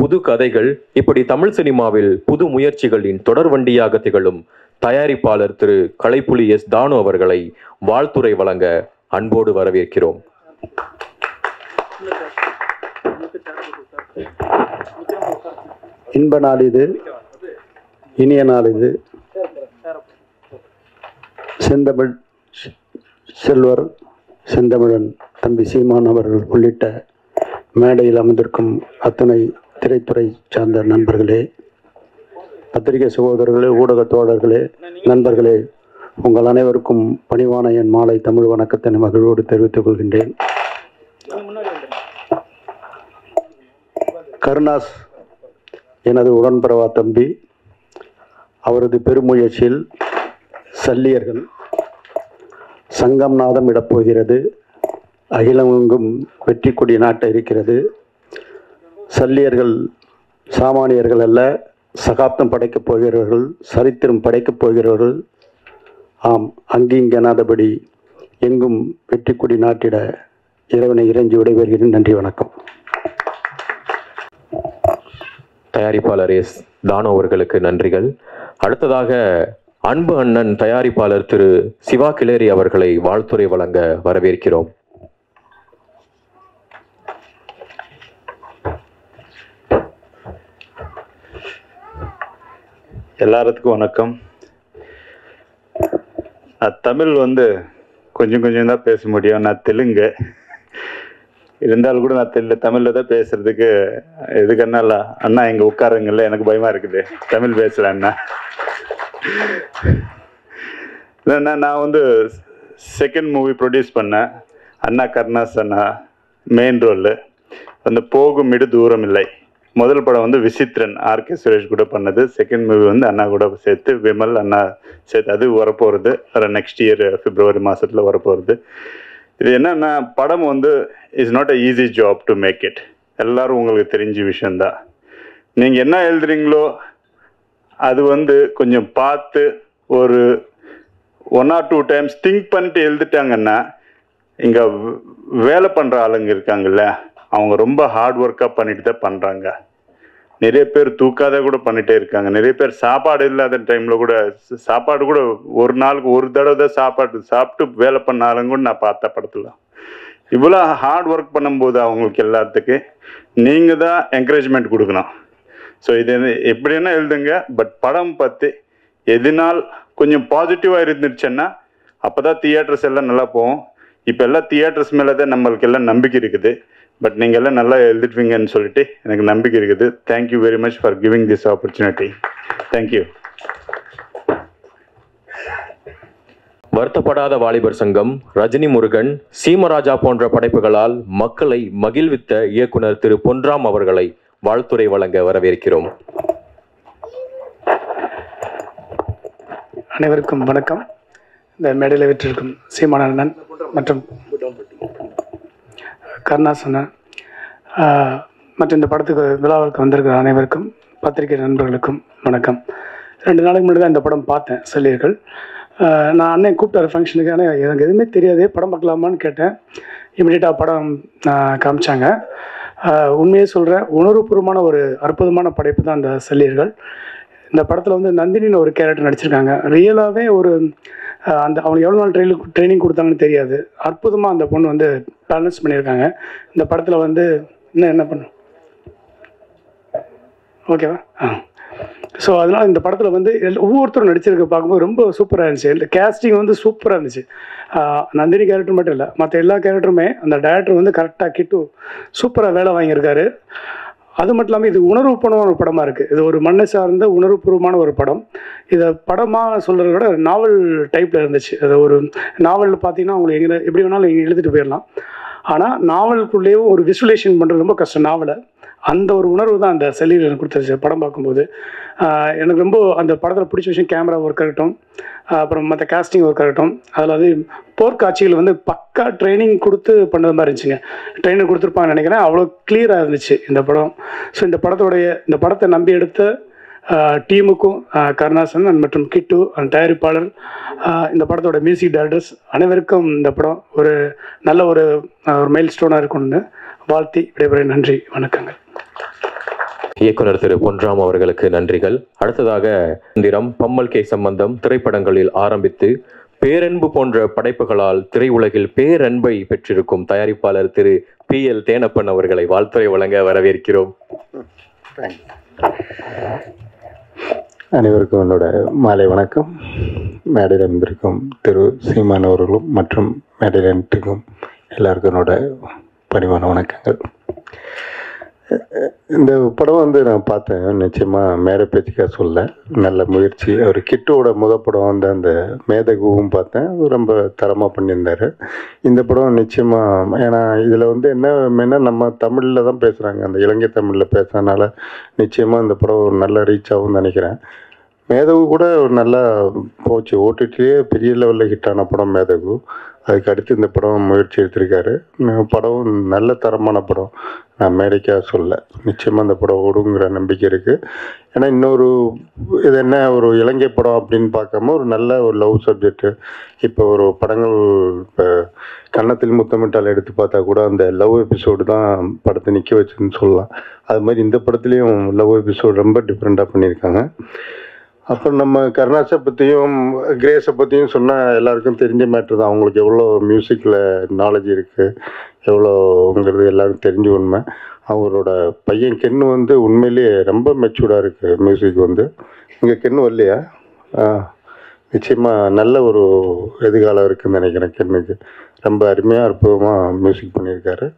புது கதைகள், இப்படி தமிழ் சினிமாவில் புது முயற்சிகளின் தொடர் வண்டியாக திகழும் தயாரிப்பாளர் திரு கலைப்புலி எஸ் தானு அவர்களை வாழ்த்துரை வழங்க அன்போடு வரவேற்கிறோம். இன்ப நாள் இது, இனிய நாள் இது. செந்தமிழ் செல்வர் செந்தமிழன் தம்பி சீமான் அவர்கள் உள்ளிட்ட மேடையில் அமர்ந்திருக்கும் அத்தனை திரைத்துறை சார்ந்த நண்பர்களே, பத்திரிகை சகோதரர்களே, ஊடக தோழர்களே, நண்பர்களே, உங்கள் அனைவருக்கும் பணிவான என் மாலை தமிழ் வணக்கத்தின் மகிழ்வோடு தெரிவித்துக் கொள்கின்றேன். கருணாஸ் எனது உடன்பிறவா தம்பி. அவரது பெருமுயற்சியில் சல்லியர்கள் சங்கம் நாதம் இடப்போகிறது. அகிலமெங்கும் வெற்றி கொடி நாட்ட இருக்கிறது. சல்லியர்கள் சாமானியர்கள் அல்ல, சகாப்தம் படைக்கப் போகிறவர்கள், சரித்திரம் படைக்கப் போகிறவர்கள். ஆம், அங்கிங்கனாதபடி எங்கும் வெற்றி கொடி நாட்டிட இறைவனை இறைஞ்சி விடைபெறுகிறேன். நன்றி, வணக்கம். தயாரிப்பாளர் எஸ் தானு அவர்களுக்கு நன்றிகள். அடுத்ததாக அன்பு அண்ணன் தயாரிப்பாளர் திரு சிவா கிலேரி அவர்களை வாழ்த்துரை வழங்க வரவேற்கிறோம். எல்லாருக்கும் வணக்கம். தமிழ் கொஞ்சம் கொஞ்சம் தான் பேச முடியும். நான் தெலுங்கு இருந்தாலும் கூட நான் தமிழில் தான் பேசுறதுக்கு எதுக்குன்னா அண்ணா இங்கே உட்காருங்கல்ல, எனக்கு பயமா இருக்குது தமிழ் பேசல அண்ணா. நான் செகண்ட் மூவி ப்ரொடியூஸ் பண்ணேன். அண்ணா கருணாஸ் அண்ணா மெயின் ரோல். போகும் இடு தூரம் இல்லை. முதல் படம் விசித்திரன் ஆர்கே சுரேஷ் கூட பண்ணது. செகண்ட் மூவி அண்ணா கூட சேர்த்து விமல் அண்ணா சேர்த்து அது வரப்போகிறது. நெக்ஸ்ட் இயர் பிப்ரவரி மாதத்தில் வரப்போகிறது. இது என்னன்னா, படம் is not a easy job to make it. எல்லாரும் உங்களுக்கு தெரிஞ்ச விஷயந்தான். நீங்கள் என்ன எழுதுறீங்களோ அது கொஞ்சம் பார்த்து ஒரு 1 or 2 times திங்க் பண்ணிட்டு எழுதிட்டாங்கன்னா, இங்கே வேலை பண்ணுற ஆளுங்க இருக்காங்கல்ல, அவங்க ரொம்ப ஹார்ட் ஒர்க்காக பண்ணிட்டு தான் பண்ணுறாங்க. நிறைய பேர் தூக்காத கூட பண்ணிகிட்டே இருக்காங்க. நிறைய பேர் சாப்பாடு இல்லாத டைமில் கூட சாப்பாடு கூட ஒரு நாளுக்கு ஒரு தடவை தான் சாப்பிட்டு வேலை பண்ண ஆளுங்க கூட நான் பார்த்த படத்தில். இவ்வளோ ஹார்ட் ஒர்க் பண்ணும்போது அவங்களுக்கு எல்லாத்துக்கு நீங்கள் தான் என்கரேஜ்மெண்ட் கொடுக்கணும். ஸோ இது எப்படின்னா எழுதுங்க, பட் படம் பற்றி எதுனால் கொஞ்சம் பாசிட்டிவாக இருந்துச்சுன்னா அப்போ தான் தியேட்டர்ஸ் எல்லாம் நல்லா போகும். இப்போ எல்லாம் தியேட்டர்ஸ் மேலே தான் நம்மளுக்கு எல்லாம் நம்பிக்கை இருக்குது. பட் நீங்கள் எல்லாம் நல்லா எழுதிட்டுவீங்கன்னு சொல்லிட்டு எனக்கு நம்பிக்கை இருக்குது. Thank you very much for giving this opportunity. Thank you. வருத்தப்படாத வாலிபர் சங்கம், ரஜினி முருகன், சீமராஜா போன்ற படைப்புகளால் மக்களை மகிழ்வித்த இயக்குனர் திரு பொன்ராம் அவர்களை வாழ்த்துரை வழங்க வரவேற்கிறோம். அனைவருக்கும் வணக்கம். இந்த மேடையில் விற்றிருக்கும் சீமான் அண்ணன் மற்றும் கருணாஸ் அண்ணன் மற்றும் இந்த படத்துக்கு விழாவிற்கு வந்திருக்கிற அனைவருக்கும், பத்திரிகை நண்பர்களுக்கும் வணக்கம். 2 நாளைக்கு முன்னாடி தான் இந்த படம் பார்த்தேன், சல்லியர்கள். நான் அண்ணன் கூப்பிட்டார் ஃபங்க்ஷனுக்கு. ஆனால் எனக்கு எதுவுமே தெரியாது, படம் பார்க்கலாமான்னு கேட்டேன். இமீடியட்டாக படம் காமிச்சாங்க. உண்மையே சொல்கிறேன், உணர்வுபூர்வமான ஒரு அற்புதமான படைப்பு தான் அந்த சல்லியர்கள். இந்த படத்தில் நந்தினின்னு ஒரு கேரக்டர் நடிச்சிருக்காங்க. ரியலாகவே ஒரு அந்த அவங்களுக்கு எவ்வளோ நாள் ட்ரைனிங் கொடுத்தாங்கன்னு தெரியாது. அற்புதமாக அந்த பொண்ணு பேலன்ஸ் பண்ணியிருக்காங்க. இந்த படத்தில் இன்னும் என்ன பண்ணும், ஓகேவா? ஸோ அதனால் இந்த படத்தில் ஒவ்வொருத்தரும் நடிச்சிருக்க பார்க்கும்போது ரொம்ப சூப்பராக இருந்துச்சு. இந்த கேஸ்டிங் சூப்பராக இருந்துச்சு. நந்தினி கேரக்டர் மட்டும் இல்லை, மற்ற எல்லா கேரக்டருமே அந்த டைரக்டர் கரெக்டாக கிட்டு சூப்பராக வேலை வாங்கியிருக்காரு. அது மட்டும் இல்லாமல் இது உணர்வுபூர்வமான ஒரு படமாக இருக்குது. இது ஒரு மண்ணை சார்ந்த உணர்வுபூர்வமான ஒரு படம். இதை படமாக சொல்கிறத விட நாவல் டைப்பில் இருந்துச்சு. அது ஒரு நாவலில் பார்த்தீங்கன்னா உங்களுக்கு எப்படி வேணாலும் நீங்கள் எழுதிட்டு போயிடலாம். ஆனால் நாவலுக்குள்ளேயும் ஒரு விசுவலேஷன் பண்ணுறது ரொம்ப கஷ்டம். நாவலை அந்த ஒரு உணர்வு தான் அந்த செல்லியில் எனக்கு கொடுத்துருச்சு படம் பார்க்கும்போது. எனக்கு ரொம்ப அந்த படத்தில் பிடிச்ச விஷயம் கேமரா ஒர்க் ஆகட்டும், அப்புறம் மற்ற காஸ்டிங் ஒர்க் ஆகட்டும். அதில் போர்க்காட்சிகள் பக்கா ட்ரைனிங் கொடுத்து பண்ணது மாதிரி இருந்துச்சுங்க. ட்ரைனிங் கொடுத்துருப்பாங்கன்னு நினைக்கிறேன். அவ்வளோ கிளியராக இருந்துச்சு இந்த படம். ஸோ இந்த படத்தை நம்பி எடுத்த டீமுக்கும், கருணாசன் மற்றும் கிட்டு தயாரிப்பாளர், இந்த படத்தோட மியூசிக் டைரக்டர்ஸ் அனைவருக்கும் இந்த படம் ஒரு நல்ல ஒரு மைல் ஸ்டோனாக இருக்கும்னு வாழ்த்தி விடைபெற நன்றி, வணக்கங்கள். இயக்குனர் திரு பொன்ராம் அவர்களுக்கு நன்றிகள். அடுத்ததாக இந்திரம், பம்மல் கே சம்பந்தம் திரைப்படங்களில் ஆரம்பித்து பேரன்பு போன்ற படைப்புகளால் திரையுலகில் பேரன்பை பெற்றிருக்கும் தயாரிப்பாளர் திரு PL தேனப்பன் அவர்களை வாழ்த்துரை வழங்க வரவேற்கிறோம். அனைவருக்கும் என்னோட மாலை வணக்கம். மேடையில் இருந்திருக்கும் திரு சீமான் அவர்களும் மற்றும் மேடையில் இருந்திருக்கும் எல்லாருக்கும் என்னோட பணிவான வணக்கங்கள். இந்த படம் நான் பார்த்தேன். நிச்சயமாக மேடை பேச்சுக்காக சொல்ல, நல்ல முயற்சி. அவர் கிட்டோட படம் அந்த மேதகுவும் பார்த்தேன், ரொம்ப தரமாக பண்ணியிருந்தார். இந்த படம் நிச்சயமாக, ஏன்னா இதில் என்ன நம்ம தமிழில் தான் பேசுகிறாங்க, அந்த இலங்கை தமிழில் பேசுறதுனால நிச்சயமாக இந்த படம் ஒரு நல்ல ரீச் ஆகும்னு நினைக்கிறேன். மேதகு கூட ஒரு நல்லா போச்சு, ஓடிடிலேயே பெரிய லெவலில் ஹிட்டான படம் மேதகு. அதுக்கு அடுத்து இந்த படம் முயற்சி எடுத்திருக்காரு. படம் நல்ல தரமான படம், நான் மேடைக்காக சொல்ல. நிச்சயமாக இந்த படம் ஓடுங்கிற நம்பிக்கை இருக்குது. ஏன்னா இன்னொரு இது என்ன, ஒரு இலங்கை படம் அப்படின்னு பார்க்காம ஒரு நல்ல ஒரு லவ் சப்ஜெக்டு. இப்போ ஒரு படங்கள், இப்போ கன்னத்தில் முத்தமிட்டால் எடுத்து பார்த்தா கூட அந்த லவ் எபிசோடு தான் படத்தை நிற்க வச்சுன்னு சொல்லலாம். அது மாதிரி இந்த படத்துலேயும் லவ் எபிசோடு ரொம்ப டிஃப்ரெண்ட்டாக பண்ணியிருக்காங்க. அப்புறம் நம்ம கருணாஸை பற்றியும் கிரேஸை பற்றியும் சொன்னால் எல்லாருக்கும் தெரிஞ்ச மேட்ரு தான். அவங்களுக்கு எவ்வளோ மியூசிக்கில் நாலேஜ் இருக்குது, எவ்வளோங்கிறது எல்லாருக்கும் தெரிஞ்ச உண்மை. அவரோட பையன் கென்னு உண்மையிலேயே ரொம்ப மெச்சூர்டாக இருக்குது. மியூசிக் இங்கே கென்னு வரலையா? நிச்சயமாக நல்ல ஒரு எதிர்காலம் இருக்குதுன்னு நினைக்கிறேன். கென்னுக்கு ரொம்ப அருமையாக அற்புதமாக மியூசிக் பண்ணியிருக்காரு.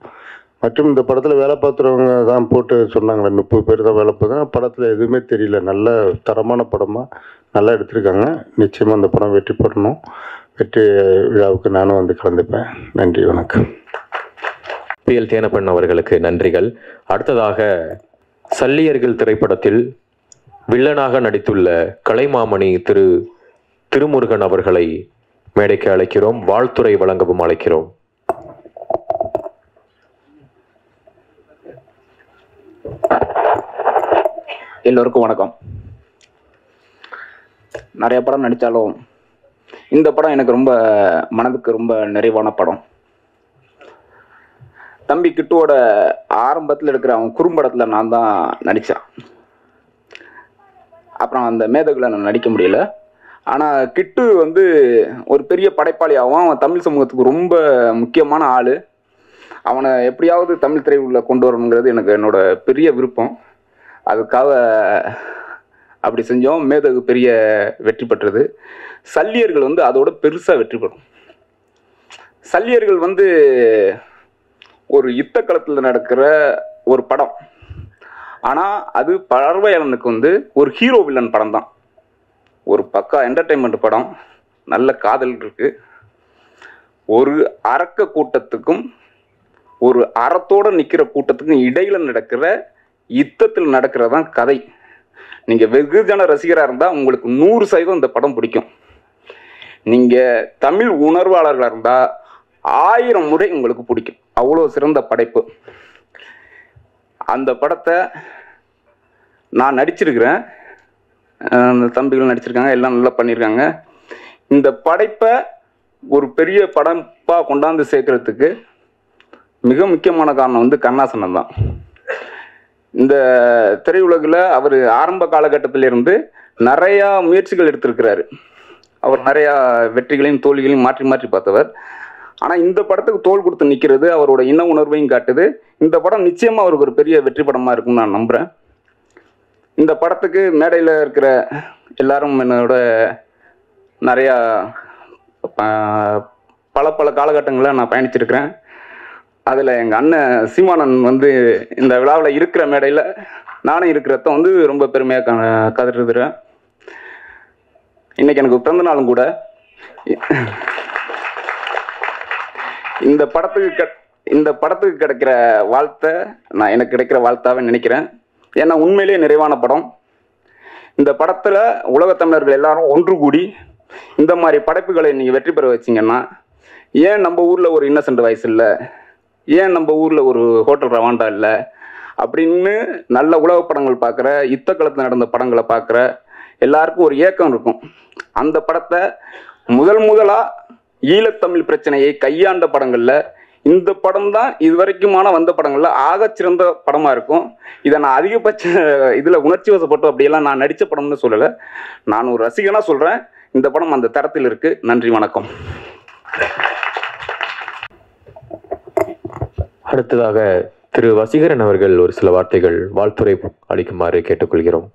மற்றும் இந்த படத்தில் வேலை பார்த்துறவங்க தான் போட்டு சொன்னாங்களே, 30 பேர் தான் வேலை பார்த்தாங்க. படத்தில் எதுவுமே தெரியல, நல்ல தரமான படமாக நல்லா எடுத்திருக்காங்க. நிச்சயமாக அந்த படம் வெற்றி பெறணும். வெற்றி விழாவுக்கு நானும் கலந்துப்பேன். நன்றி, வணக்கம். PL தேனப்பன் அவர்களுக்கு நன்றிகள். அடுத்ததாக சல்லியர்கள் திரைப்படத்தில் வில்லனாக நடித்துள்ள கலைமாமணி திரு திருமுருகன் அவர்களை மேடைக்கு அழைக்கிறோம், வாழ்த்துரை வழங்கவும் அழைக்கிறோம். எல்லோருக்கும் வணக்கம். நிறைய படம் நடித்தாலும் இந்த படம் எனக்கு ரொம்ப மனதுக்கு ரொம்ப நிறைவான படம். தம்பி கிட்டுவோட ஆரம்பத்தில் எடுக்கிற அவன் குறும்படத்தில் நான் தான் நடித்தேன். அப்புறம் அந்த மேதகுல நான் நடிக்க முடியல. ஆனால் கிட்டு ஒரு பெரிய படைப்பாளியாகவும் அவன் தமிழ் சமூகத்துக்கு ரொம்ப முக்கியமான ஆள். அவனை எப்படியாவது தமிழ் திரையுள்ள கொண்டு வரணுங்கிறது எனக்கு என்னோட பெரிய விருப்பம். அதுக்காக அப்படி செஞ்சோம். மேதகு பெரிய வெற்றி பெற்றது. சல்லியர்கள் அதோட பெருசாக வெற்றி பெறும். சல்லியர்கள் ஒரு யுத்த களத்தில் நடக்கிற ஒரு படம். ஆனால் அது பார்வையாளனுக்கு ஒரு ஹீரோ வில்லன் படம் தான். ஒரு பக்கா என்டர்டெயின்மெண்ட் படம், நல்ல காதல் இருக்குது. ஒரு அரக்க கூட்டத்துக்கும் ஒரு அறத்தோடு நிற்கிற கூட்டத்துக்கும் இடையில் நடக்கிற யுத்தத்தில் நடக்கிறதான் கதை. நீங்கள் வெகுஜன ரசிகராக இருந்தால் உங்களுக்கு 100% இந்த படம் பிடிக்கும். நீங்கள் தமிழ் உணர்வாளர்களாக இருந்தால் 1000 முறை உங்களுக்கு பிடிக்கும். அவ்வளோ சிறந்த படைப்பு. அந்த படத்தை நான் நடிச்சிருக்கிறேன், அந்த தம்பிகள் நடிச்சிருக்காங்க, எல்லாம் நல்லா பண்ணியிருக்காங்க. இந்த படைப்பை ஒரு பெரிய படப்பாக கொண்டாந்து சேர்க்கறதுக்கு மிக முக்கியமான காரணம் கருணாசனம் தான். இந்த திரையுலகில் அவர் ஆரம்ப காலகட்டத்திலிருந்து நிறையா முயற்சிகள் எடுத்திருக்கிறாரு. அவர் நிறையா வெற்றிகளையும் தோல்விகளையும் மாற்றி மாற்றி பார்த்தவர். ஆனால் இந்த படத்துக்கு தோள் கொடுத்து நிற்கிறது அவரோட இன உணர்வையும் காட்டுது. இந்த படம் நிச்சயமாக அவருக்கு ஒரு பெரிய வெற்றி படமாக இருக்குன்னு நான் நம்புகிறேன். இந்த படத்துக்கு மேடையில் இருக்கிற எல்லாரும் என்னோட நிறையா பல காலகட்டங்களில் நான் பயணிச்சிருக்கிறேன். அதில் எங்கள் அண்ணன் சீமானன் இந்த விழாவில் இருக்கிற மேடையில் நானும் இருக்கிறத ரொம்ப பெருமையாக கதறுதுறேன். இன்றைக்கி எனக்கு பிறந்த நாளும் கூட. இந்த படத்துக்கு கிடைக்கிற வாழ்த்தை எனக்கு கிடைக்கிற வாழ்த்தாவே நினைக்கிறேன். ஏன்னா உண்மையிலேயே நிறைவான படம். இந்த படத்தில் உலகத்தமிழர்கள் எல்லாரும் ஒன்று கூடி இந்த மாதிரி படைப்புகளை நீங்கள் வெற்றி பெற வச்சிங்கன்னா, ஏன் நம்ம ஊரில் ஒரு இன்னசென்ட் வாய்ஸ் இல்லை, ஏன் நம்ம ஊரில் ஒரு ஹோட்டல் ரவாண்டா இல்லை அப்படின்னு நல்ல உலக படங்கள் பார்க்குற, யுத்த காலத்தில் நடந்த படங்களை பார்க்குற எல்லாருக்கும் ஒரு ஏக்கம் இருக்கும். அந்த படத்தை முதலாக ஈழத்தமிழ் பிரச்சனையை கையாண்ட படங்களில் இந்த படம் தான் இது வரைக்குமான வந்த படங்கள்ல ஆகச்சிறந்த படமா இருக்கும். இதை நான் அதிகபட்ச இதுல உணர்ச்சி வசப்பட்டு அப்படியெல்லாம் நான் நடித்த படம்னு சொல்லலை, நான் ஒரு ரசிகனா சொல்றேன். இந்த படம் அந்த தரத்தில் இருக்கு. நன்றி, வணக்கம். அடுத்ததாக திரு வசீகரன் அவர்கள் ஒரு சில வார்த்தைகள் வாழ்த்துரை அளிக்குமாறு கேட்டுக்கொள்கிறோம்.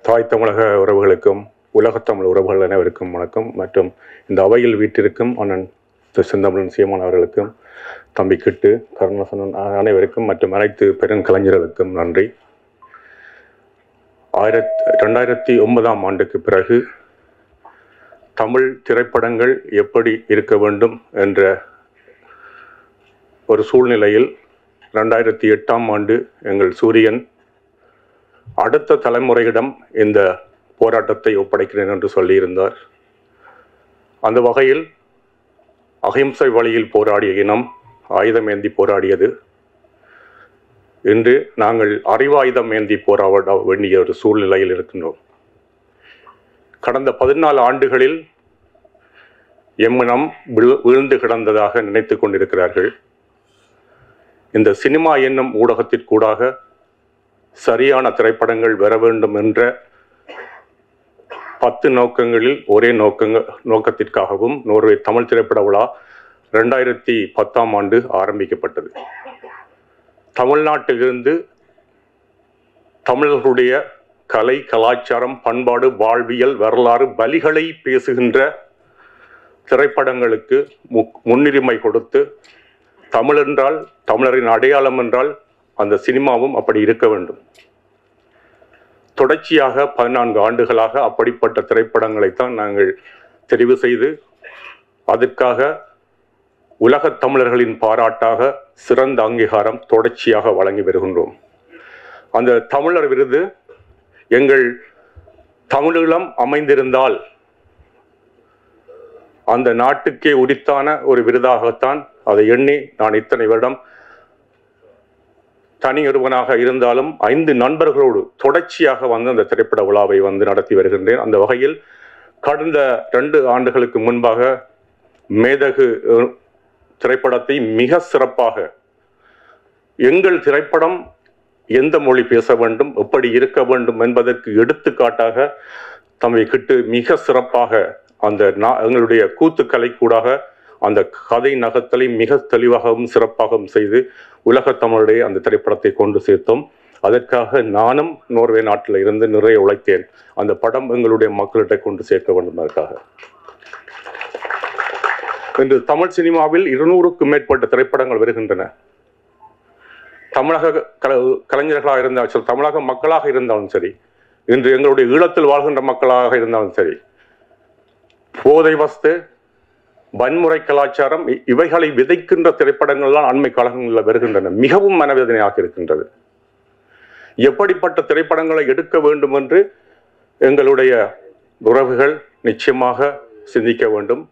தாய் தமிழக உறவுகளுக்கும் உலகத்தமிழ் உறவுகள் அனைவருக்கும் வணக்கம். மற்றும் இந்த அவையில் வீட்டிற்கும் அண்ணன் செந்தமிழன் சீமான் அவர்களுக்கும், தம்பி கிட்டு, கருணாசனன் அனைவருக்கும் மற்றும் அனைத்து பெருங்கலைஞர்களுக்கும் நன்றி. 2009ஆம் ஆண்டுக்கு பிறகு தமிழ் திரைப்படங்கள் எப்படி இருக்க வேண்டும் என்ற ஒரு சூழ்நிலையில் 2008ஆம் ஆண்டு எங்கள் சூரியன் அடுத்த தலைமுறையிடம் இந்த போராட்டத்தை ஒப்படைக்கிறேன் என்று சொல்லியிருந்தார். அந்த வகையில் அகிம்சை வழியில் போராடிய இனம் ஆயுதமேந்தி போராடியது. இன்று நாங்கள் அறிவாயுதம் ஏந்தி போராட வேண்டிய ஒரு சூழ்நிலையில் இருக்கின்றோம். கடந்த 14 ஆண்டுகளில் எம்மினம் வீழ்ந்து கிடந்ததாக நினைத்து கொண்டிருக்கிறார்கள். இந்த சினிமா என்னும் ஊடகத்திற்கூடாக சரியான திரைப்படங்கள் வர வேண்டும் என்ற 10 நோக்கங்களில் ஒரே நோக்கத்திற்காகவும் நோர்வே தமிழ் திரைப்பட விழா 2010ஆம் ஆண்டு ஆரம்பிக்கப்பட்டது. தமிழ்நாட்டிலிருந்து தமிழர்களுடைய கலை, கலாச்சாரம், பண்பாடு, வாழ்வியல், வரலாறு, பலிகளை பேசுகின்ற திரைப்படங்களுக்கு முன்னுரிமை கொடுத்து, தமிழ் என்றால், தமிழரின் அடையாளம் என்றால் அந்த சினிமாவும் அப்படி இருக்க வேண்டும். தொடர்ச்சியாக 14 ஆண்டுகளாக அப்படிப்பட்ட திரைப்படங்களைத்தான் நாங்கள் தெரிவு செய்து அதற்காக உலகத் தமிழர்களின் பாராட்டாக சிறந்த அங்கீகாரம் தொடர்ச்சியாக வழங்கி வருகின்றோம். அந்த தமிழர் விருது எங்கள் தமிழீழம் அமைந்திருந்தால் அந்த நாட்டுக்கே உரித்தான ஒரு விருதாகத்தான் அதை எண்ணி நான் இத்தனை வருடம் தனி ஒருவனாக இருந்தாலும் 5 நண்பர்களோடு தொடர்ச்சியாக வந்து அந்த திரைப்பட விழாவை வந்து நடத்தி வருகின்றேன். அந்த வகையில் கடந்த 2 ஆண்டுகளுக்கு முன்பாக மேதகு திரைப்படத்தை மிக சிறப்பாக எங்கள் திரைப்படம் எந்த மொழி பேச வேண்டும், எப்படி இருக்க வேண்டும் என்பதற்கு எடுத்துக்காட்டாக தம்மை கிட்டு மிக சிறப்பாக அந்த எங்களுடைய கூத்துக்கலை கூடாக அந்த கதை நகர்த்தலை மிக தெளிவாகவும் சிறப்பாகவும் செய்து உலகத் தமிழுடைய அந்த திரைப்படத்தை கொண்டு சேர்த்தோம். அதற்காக நானும் நோர்வே நாட்டில் இருந்து நிறைய உழைத்தேன். அந்த படம் எங்களுடைய மக்களிடம் கொண்டு சேர்க்க வேண்டும். அதற்காக இன்று தமிழ் சினிமாவில் 200க்கும் மேற்பட்ட திரைப்படங்கள் வருகின்றன. தமிழக கலைஞர்களாக இருந்தாலும், தமிழக மக்களாக இருந்தாலும் சரி, இன்று எங்களுடைய ஈழத்தில் வாழ்கின்ற மக்களாக இருந்தாலும் சரி, போதை வஸ்து, வன்முறை கலாச்சாரம் இவைகளை விதைக்கின்ற திரைப்படங்கள் தான் அண்மை காலங்களில் வருகின்றன. மிகவும் மனவேதனையாக இருக்கின்றது. எப்படிப்பட்ட திரைப்படங்களை எடுக்க வேண்டும் என்று எங்களுடைய உறவுகள் நிச்சயமாக சிந்திக்க வேண்டும்.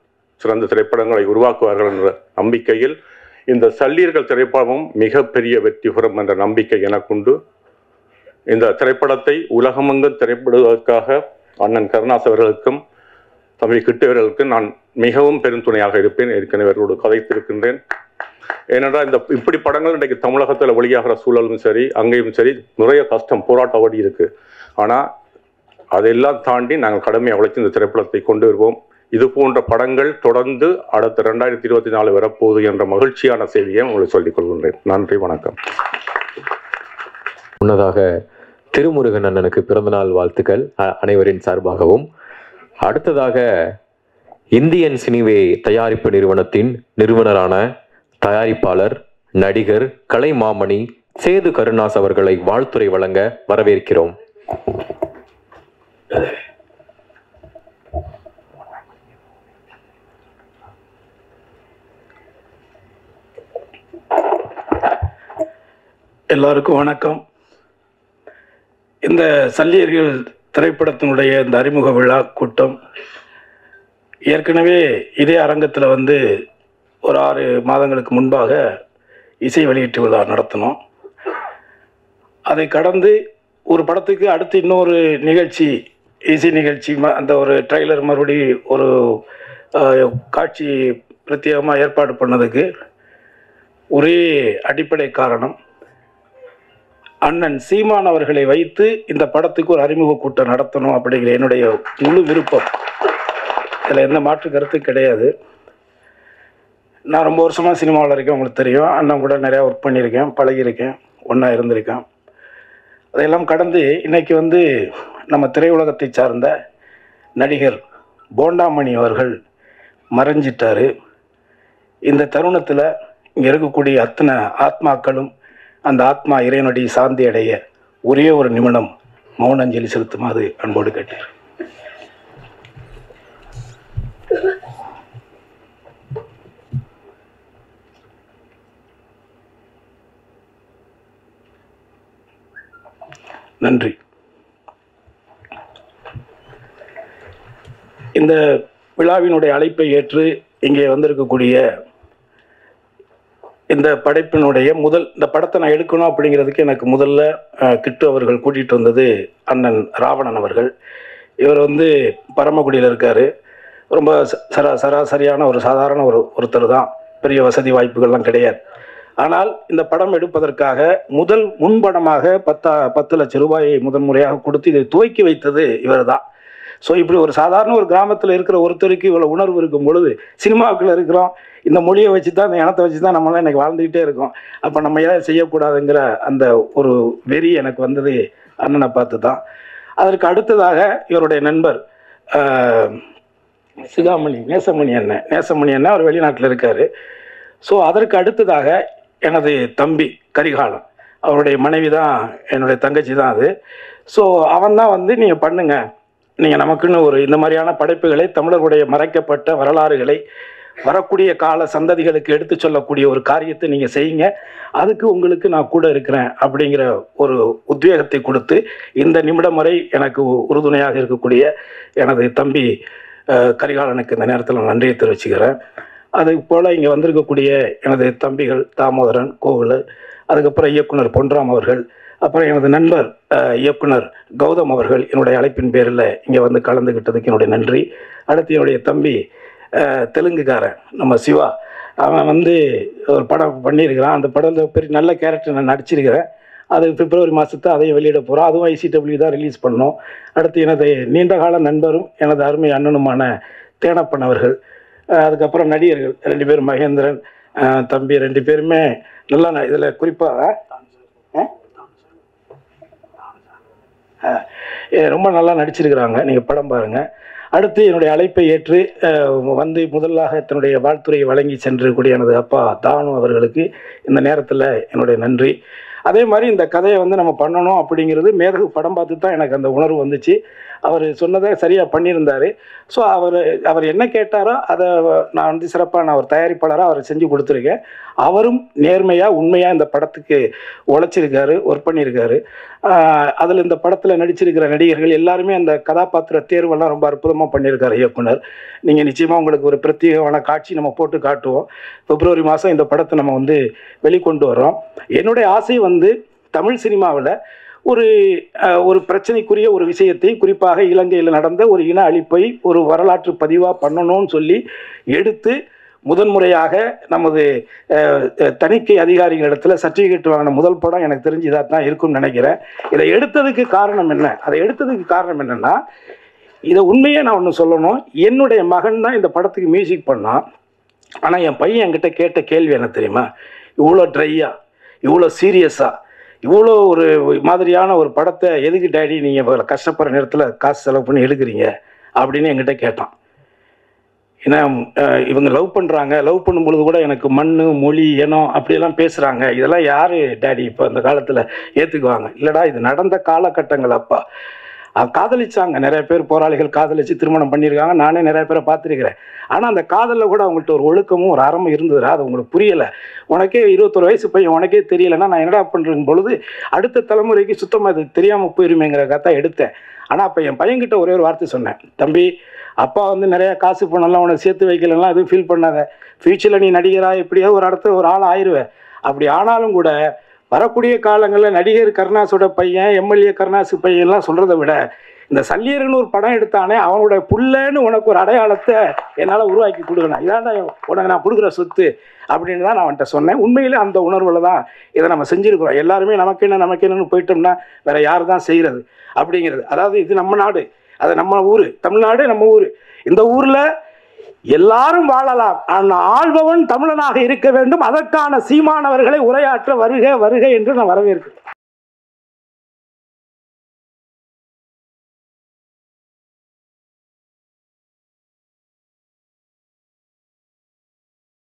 சிறந்த திரைப்படங்களை உருவாக்குவார்கள் என்ற நம்பிக்கையில் இந்த சல்லீர்கள் திரைப்படமும் மிகப்பெரிய வெற்றி பெறும் என்ற நம்பிக்கை எனக்குண்டு. இந்த திரைப்படத்தை உலகமெங்கும் திரைப்படுவதற்காக அண்ணன் கருணாஸ் அவர்களுக்கும் தம்பி கிட்டவர்களுக்கு நான் மிகவும் பெருந்துணையாக இருப்பேன். ஏற்கனவே அவர்களோடு கதைத்திருக்கின்றேன். ஏனென்றால் இப்படி படங்கள் இன்றைக்கு தமிழகத்தில் வெளியாகிற சூழலும் சரி, அங்கேயும் சரி நிறைய கஷ்டம், போராட்ட வழி இருக்கு. ஆனால் அதையெல்லாம் தாண்டி நாங்கள் கடுமையாக உழைத்து இந்த திரைப்படத்தை கொண்டு வருவோம். இது போன்ற படங்கள் தொடர்ந்து அடுத்த 2024 வரப்போகுது என்ற மகிழ்ச்சியான செய்தியை உங்களுக்கு சொல்லிக் கொள்கின்றேன். நன்றி, வணக்கம். முன்னதாக திருமுருகன் அண்ணனுக்கு பிறந்தநாள் வாழ்த்துக்கள் அனைவரின் சார்பாகவும். அடுத்ததாக இந்தியன் சினிவே தயாரிப்பு நிறுவனத்தின் நிறுவனரான தயாரிப்பாளர், நடிகர், கலைமாமணி சேது கருணாஸ் அவர்களை வாழ்த்துரை வழங்க வரவேற்கிறோம். எல்லாருக்கும் வணக்கம். இந்த சல்லியர்கள் திரைப்படத்தினுடைய இந்த அறிமுக விழா கூட்டம் ஏற்கனவே இதே அரங்கத்தில் வந்து ஒரு 6 மாதங்களுக்கு முன்பாக இசை வெளியீட்டு விழா நடத்தினோம். அதை கடந்து ஒரு படத்துக்கு அடுத்து இன்னொரு நிகழ்ச்சி, இசை நிகழ்ச்சி, அந்த ஒரு ட்ரெய்லர் மறுபடி ஒரு காட்சி பிரத்யேகமாக ஏற்பாடு பண்ணதுக்கு ஒரே அடிப்படை காரணம், அண்ணன் சீமான் அவர்களை வைத்து இந்த படத்துக்கு ஒரு அறிமுக கூட்டம் நடத்தணும் அப்படிங்கிற என்னுடைய முழு விருப்பம். இதில் எந்த மாற்று கருத்தும் கிடையாது. நான் ரொம்ப வருஷமாக சினிமாவில் இருக்கேன், உங்களுக்கு தெரியும். அண்ணன் கூட நிறையா ஒர்க் பண்ணியிருக்கேன், பழகியிருக்கேன், ஒன்றா இருந்திருக்கேன். அதையெல்லாம் கடந்து இன்றைக்கி நம்ம திரையுலகத்தை சார்ந்த நடிகர் போண்டாமணி அவர்கள் மறைஞ்சிட்டார். இந்த தருணத்தில் இங்கே இருக்கக்கூடிய அத்தனை ஆத்மாக்களும் அந்த ஆத்மா இறைவனடி சாந்தி அடைய ஒரே ஒரு நிமிடம் மௌன அஞ்சலி செலுத்துமாறு அன்போடு கேட்டேன். நன்றி. இந்த விழாவினுடைய அழைப்பை ஏற்று இங்கே வந்திருக்கக்கூடிய இந்த படைப்பினுடைய இந்த படத்தை நான் எடுக்கணும் அப்படிங்கிறதுக்கு எனக்கு முதல்ல கிட்டு அவர்கள் கூட்டிகிட்டு வந்தது அண்ணன் ராவணன் அவர்கள். இவர் பரமக்குடியில் இருக்கார். ரொம்ப சராசரியான ஒரு சாதாரண ஒருத்தர் தான், பெரிய வசதி வாய்ப்புகள்லாம் கிடையாது. ஆனால் இந்த படம் எடுப்பதற்காக முன்படமாக 10 லட்சம் ரூபாயை முதன்முறையாக கொடுத்து இதை துவக்கி வைத்தது இவர் தான். ஸோ இப்படி ஒரு சாதாரண ஒரு கிராமத்தில் இருக்கிற ஒருத்தருக்கு இவ்வளோ உணர்வு இருக்கும் பொழுது, சினிமாவுக்குள்ளே இருக்கிறோம், இந்த மொழியை வச்சு தான், இந்த இனத்தை வச்சு தான் நம்மளாம் இன்றைக்கி வாழ்ந்துக்கிட்டே இருக்கோம். அப்போ நம்ம ஏதாவது செய்யக்கூடாதுங்கிற அந்த ஒரு வெறி எனக்கு வந்தது அண்ணனை பார்த்து தான். அதற்கு அடுத்ததாக இவருடைய நண்பர் நேசமணி அண்ணன் அவர் வெளிநாட்டில் இருக்கார். ஸோ அதற்கு அடுத்ததாக எனது தம்பி கரிகாலன், அவருடைய மனைவி தான் என்னுடைய தங்கச்சி தான் அது. ஸோ அவன் தான் நீங்கள் பண்ணுங்கள், நீங்கள் நமக்குன்னு ஒரு இந்த மாதிரியான படைப்புகளை, தமிழர்களுடைய மறைக்கப்பட்ட வரலாறுகளை வரக்கூடிய கால சந்ததிகளுக்கு எடுத்து சொல்லக்கூடிய ஒரு காரியத்தை நீங்கள் செய்யுங்க, அதுக்கு உங்களுக்கு நான் கூட இருக்கிறேன் அப்படிங்கிற ஒரு உத்வேகத்தை கொடுத்து இந்த நிமிடம் வரை எனக்கு உறுதுணையாக இருக்கக்கூடிய எனது தம்பி கரிகாலனுக்கு இந்த நேரத்தில் நான் நன்றியை தெரிவிச்சுக்கிறேன். அது போல் இங்கே வந்திருக்கக்கூடிய எனது தம்பிகள் தாமோதரன், கோவில், அதுக்கப்புறம் இயக்குனர் பொன்ராம் அவர்கள், அப்புறம் எனது நண்பர் இயக்குனர் கௌதம் அவர்கள் என்னுடைய அழைப்பின் பேரில் இங்கே கலந்துக்கிட்டதுக்கு என்னுடைய நன்றி. அடுத்து என்னுடைய தம்பி தெலுங்குக்காரன் நம்ம சிவா, அவன் ஒரு படம் பண்ணியிருக்கிறான். அந்த படத்தில் பெரிய நல்ல கேரக்டர் நான் நடிச்சிருக்கிறேன். அது பிப்ரவரி மாதத்தை அதையும் வெளியிட போகிறோம். அதுவும் ICW தான் ரிலீஸ் பண்ணோம். அடுத்து எனது நீண்டகால நண்பரும் எனது அருமை அண்ணனுமான தேனப்பன் அவர்கள், அதுக்கப்புறம் நடிகர்கள் 2 பேர், மகேந்திரன் தம்பி 2 பேருமே நல்லா இதில் குறிப்பாக ரொம்ப நல்லா நடிச்சிருக்கிறாங்க. நீங்கள் படம் பாருங்கள். அடுத்து என்னுடைய அழைப்பை ஏற்று முதலாக தன்னுடைய வாழ்த்துறையை வழங்கி சென்றிருக்கக்கூடிய எனது அப்பா தானு அவர்களுக்கு இந்த நேரத்தில் என்னுடைய நன்றி. அதே மாதிரி இந்த கதையை நம்ம பண்ணணும் அப்படிங்கிறது மேதகு படம் பார்த்து தான் எனக்கு அந்த உணர்வு வந்துச்சு. அவர் சொன்னதை சரியாக பண்ணியிருந்தார். ஸோ அவர் என்ன கேட்டாரோ அதை நான் சிறப்பாக ஒரு தயாரிப்பாளராக அவர் செஞ்சு கொடுத்துருக்கேன். அவரும் நேர்மையாக உண்மையாக இந்த படத்துக்கு உழைச்சிருக்காரு, ஒர்க் பண்ணியிருக்காரு. அதில் இந்த படத்தில் நடிச்சிருக்கிற நடிகர்கள் எல்லாருமே அந்த கதாபாத்திர தேர்வெல்லாம் ரொம்ப அற்புதமாக பண்ணியிருக்காரு இயக்குனர். நீங்கள் நிச்சயமாக உங்களுக்கு ஒரு பிரத்யேகமான காட்சி நம்ம போட்டு காட்டுவோம். பிப்ரவரி மாதம் இந்த படத்தை நம்ம வெளிக்கொண்டு வரோம். என்னுடைய ஆசை தமிழ் சினிமாவில் ஒரு பிரச்சனைக்குரிய ஒரு விஷயத்தை, குறிப்பாக இலங்கையில் நடந்த ஒரு இன அழிப்பை ஒரு வரலாற்று பதிவாக பண்ணணும்னு சொல்லி எடுத்து முதன்முறையாக நமது தணிக்கை அதிகாரிகளிடத்தில் சர்டிஃபிகேட் வாங்கின முதல் படம் எனக்கு தெரிஞ்சு இதாக தான் இருக்கும்னு நினைக்கிறேன். இதை எடுத்ததுக்கு காரணம் என்ன? அதை எடுத்ததுக்கு காரணம் என்னென்னா, இதை உண்மையே நான் ஒன்று சொல்லணும். என்னுடைய மகன் தான் இந்த படத்துக்கு மியூசிக் பண்ணான். ஆனால் என் பையன் என்கிட்ட கேட்ட கேள்வி என்ன தெரியுமா? இவ்வளோ ட்ரையாக, இவ்வளோ சீரியஸாக, இவ்வளோ ஒரு மாதிரியான ஒரு படத்தை எதுக்கு டேடி நீங்கள் கஷ்டப்படுற நேரத்தில் காசு செலவு பண்ணி எடுக்கிறீங்க அப்படின்னு என்கிட்ட கேட்டான். ஏன்னா இவங்க லவ் பண்ணுறாங்க, லவ் பண்ணும்பொழுது கூட எனக்கு மண், மொழி, இனம் அப்படியெல்லாம் பேசுகிறாங்க. இதெல்லாம் யார் டேடி இப்போ இந்த காலத்தில் ஏற்றுக்குவாங்க? இல்லைடா, இது நடந்த காலகட்டங்கள். அப்பா காதலிச்சாங்க, நிறைய பேர் போராளிகள் காதலிச்சு திருமணம் பண்ணியிருக்காங்க. நானே நிறைய பேரை பார்த்துருக்கிறேன். ஆனால் அந்த காதலில் கூட அவங்கள்ட்ட ஒரு ஒழுக்கமும் ஒரு அறமும் இருந்ததுடா. அது உங்களுக்கு புரியலை. உனக்கே 21 வயசு பையன், உனக்கே தெரியலைன்னா நான் என்னடா பண்ணுறேன் பொழுது அடுத்த தலைமுறைக்கு சுத்தமாக அது தெரியாமல் போயிருமேங்கிறக்காக தான் எடுத்தேன். ஆனால் அப்போ என் பையன்கிட்ட ஒரே ஒரு வார்த்தை சொன்னேன், தம்பி அப்பா நிறையா காசு பணம்லாம் உனக்கு சேர்த்து வைக்கலன்னா எதுவும் ஃபீல் பண்ணாத. ஃப்யூச்சரில் நீ நடிகராக எப்படியோ ஒரு இடத்துல ஒரு ஆள் ஆயிடுவேன். அப்படி ஆனாலும் கூட வரக்கூடிய காலங்களில் நடிகர் கருணாஸோட பையன், MLA கருணாசு பையன்லாம் சொல்கிறத விட இந்த சல்லியர்னு ஒரு படம் எடுத்தானே, அவனுடைய புள்ளன்னு உனக்கு ஒரு அடையாளத்தை என்னால் உருவாக்கி கொடுக்கணும், இதாண்டா உனக்கு நான் கொடுக்குற சொத்து அப்படின்னு தான் நான் அவன்கிட்ட சொன்னேன். உண்மையிலே அந்த உணர்வில் தான் இதை நம்ம செஞ்சுருக்கிறோம். எல்லாருமே நமக்கு என்னன்னு போயிட்டோம்னா வேற யார் தான் செய்கிறது அப்படிங்கிறது. அதாவது இது நம்ம நாடு, அது நம்ம ஊர், தமிழ்நாடு நம்ம ஊர். இந்த ஊரில் எல்லாரும் வாழலாம், ஆனால் ஆள்பவன் தமிழனாக இருக்க வேண்டும். அதற்கான சீமானவர்களை உரையாற்ற வருக வருக என்று நான் வரவேற்கிறேன்.